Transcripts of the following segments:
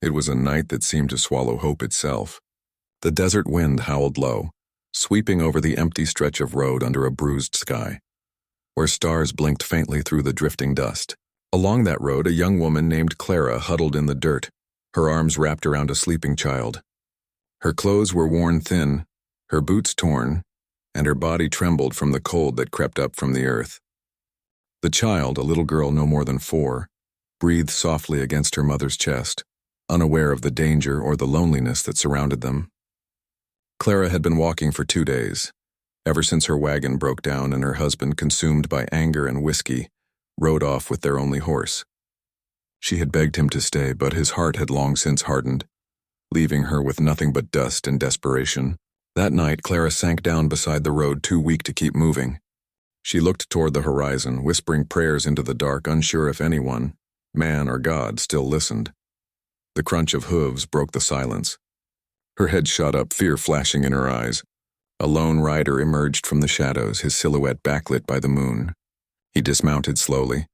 It was a night that seemed to swallow hope itself. The desert wind howled low, sweeping over the empty stretch of road under a bruised sky, where stars blinked faintly through the drifting dust. Along that road, a young woman named Clara huddled in the dirt, her arms wrapped around a sleeping child. Her clothes were worn thin, her boots torn, and her body trembled from the cold that crept up from the earth. The child, a little girl no more than 4, breathed softly against her mother's chest, unaware of the danger or the loneliness that surrounded them. Clara had been walking for 2 days, ever since her wagon broke down and her husband, consumed by anger and whiskey, rode off with their only horse. She had begged him to stay, but his heart had long since hardened, leaving her with nothing but dust and desperation. That night, Clara sank down beside the road, too weak to keep moving. She looked toward the horizon, whispering prayers into the dark, unsure if anyone, man or God, still listened. The crunch of hooves broke the silence. Her head shot up, fear flashing in her eyes. A lone rider emerged from the shadows, his silhouette backlit by the moon. He dismounted slowly,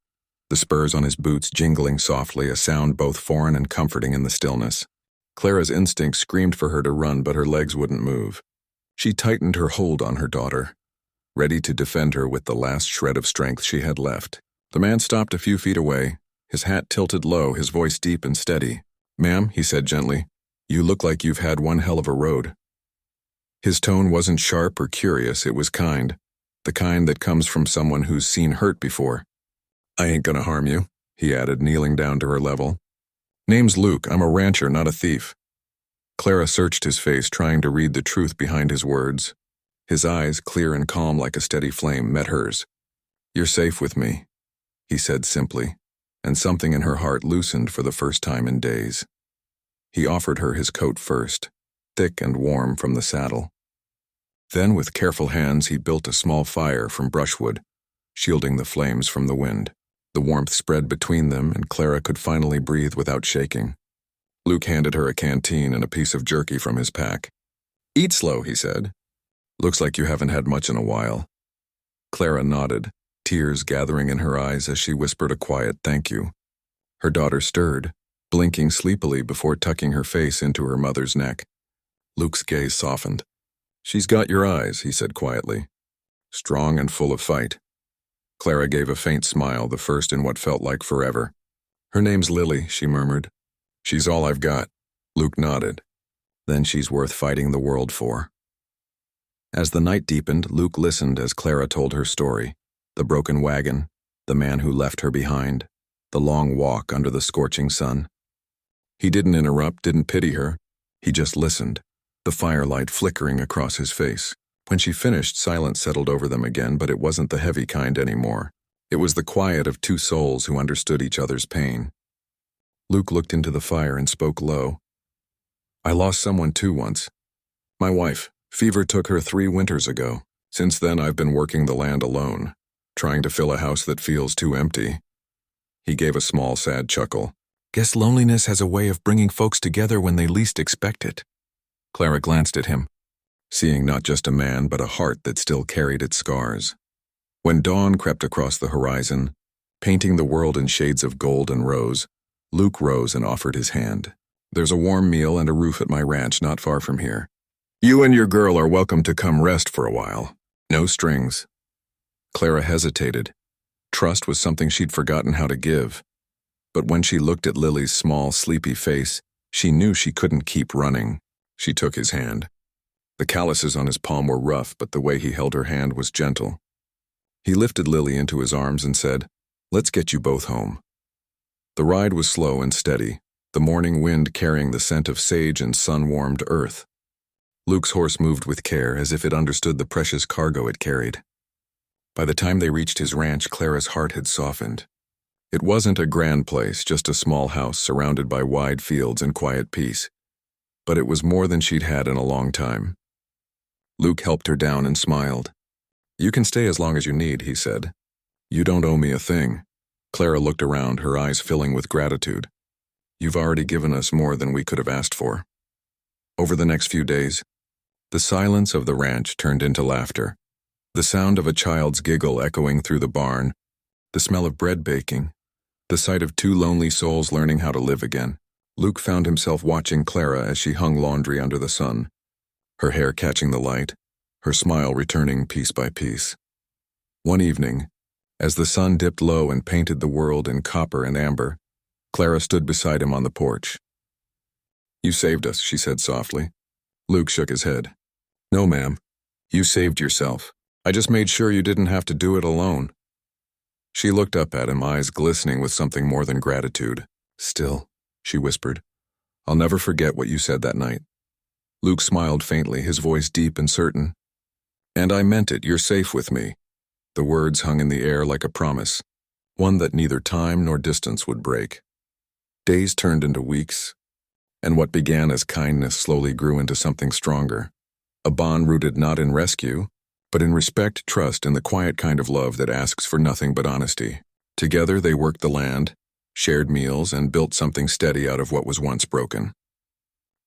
the spurs on his boots jingling softly, a sound both foreign and comforting in the stillness. Clara's instinct screamed for her to run, but her legs wouldn't move. She tightened her hold on her daughter, ready to defend her with the last shred of strength she had left. The man stopped a few feet away, his hat tilted low, his voice deep and steady. "Ma'am," he said gently, "you look like you've had one hell of a road." His tone wasn't sharp or curious, it was kind, the kind that comes from someone who's seen hurt before. "I ain't gonna harm you," he added, kneeling down to her level. "Name's Luke, I'm a rancher, not a thief." Clara searched his face, trying to read the truth behind his words. His eyes, clear and calm like a steady flame, met hers. "You're safe with me," he said simply, and something in her heart loosened for the first time in days. He offered her his coat first, thick and warm from the saddle. Then, with careful hands, he built a small fire from brushwood, shielding the flames from the wind. The warmth spread between them, and Clara could finally breathe without shaking. Luke handed her a canteen and a piece of jerky from his pack. "Eat slow," he said. "Looks like you haven't had much in a while." Clara nodded, tears gathering in her eyes as she whispered a quiet thank you. Her daughter stirred, blinking sleepily before tucking her face into her mother's neck. Luke's gaze softened. "She's got your eyes," he said quietly. "Strong and full of fight." Clara gave a faint smile, the first in what felt like forever. "Her name's Lily," she murmured. "She's all I've got." Luke nodded. "Then she's worth fighting the world for." As the night deepened, Luke listened as Clara told her story. The broken wagon, the man who left her behind, the long walk under the scorching sun. He didn't interrupt, didn't pity her. He just listened, the firelight flickering across his face. When she finished, silence settled over them again, but it wasn't the heavy kind anymore. It was the quiet of 2 souls who understood each other's pain. Luke looked into the fire and spoke low. "I lost someone too once. My wife. Fever took her 3 winters ago. Since then I've been working the land alone, trying to fill a house that feels too empty." He gave a small, sad chuckle. "Guess loneliness has a way of bringing folks together when they least expect it." Clara glanced at him, seeing not just a man but a heart that still carried its scars. When dawn crept across the horizon, painting the world in shades of gold and rose, Luke rose and offered his hand. "There's a warm meal and a roof at my ranch not far from here. You and your girl are welcome to come rest for a while. No strings." Clara hesitated. Trust was something she'd forgotten how to give. But when she looked at Lily's small, sleepy face, she knew she couldn't keep running. She took his hand. The calluses on his palm were rough, but the way he held her hand was gentle. He lifted Lily into his arms and said, "Let's get you both home." The ride was slow and steady, the morning wind carrying the scent of sage and sun-warmed earth. Luke's horse moved with care, as if it understood the precious cargo it carried. By the time they reached his ranch, Clara's heart had softened. It wasn't a grand place, just a small house surrounded by wide fields and quiet peace. But it was more than she'd had in a long time. Luke helped her down and smiled. "You can stay as long as you need," he said. "You don't owe me a thing." Clara looked around, her eyes filling with gratitude. "You've already given us more than we could have asked for." Over the next few days, the silence of the ranch turned into laughter. The sound of a child's giggle echoing through the barn, the smell of bread baking, the sight of 2 lonely souls learning how to live again. Luke found himself watching Clara as she hung laundry under the sun, her hair catching the light, her smile returning piece by piece. One evening, as the sun dipped low and painted the world in copper and amber, Clara stood beside him on the porch. "You saved us," she said softly. Luke shook his head. "No, ma'am. You saved yourself. I just made sure you didn't have to do it alone." She looked up at him, eyes glistening with something more than gratitude. "Still," she whispered, "I'll never forget what you said that night." Luke smiled faintly, his voice deep and certain. "And I meant it. You're safe with me." The words hung in the air like a promise, one that neither time nor distance would break. Days turned into weeks, and what began as kindness slowly grew into something stronger, a bond rooted not in rescue, but in respect, trust, and the quiet kind of love that asks for nothing but honesty. Together they worked the land, shared meals, and built something steady out of what was once broken.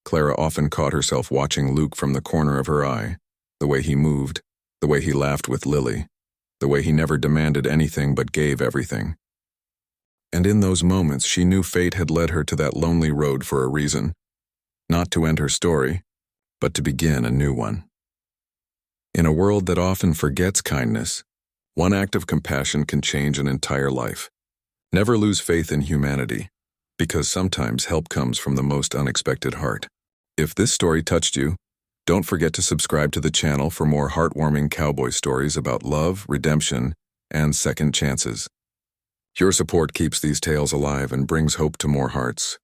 Clara often caught herself watching Luke from the corner of her eye, the way he moved, the way he laughed with Lily, the way he never demanded anything but gave everything. And in those moments she knew fate had led her to that lonely road for a reason, not to end her story, but to begin a new one. In a world that often forgets kindness, one act of compassion can change an entire life. Never lose faith in humanity, because sometimes help comes from the most unexpected heart. If this story touched you, don't forget to subscribe to the channel for more heartwarming cowboy stories about love, redemption, and second chances. Your support keeps these tales alive and brings hope to more hearts.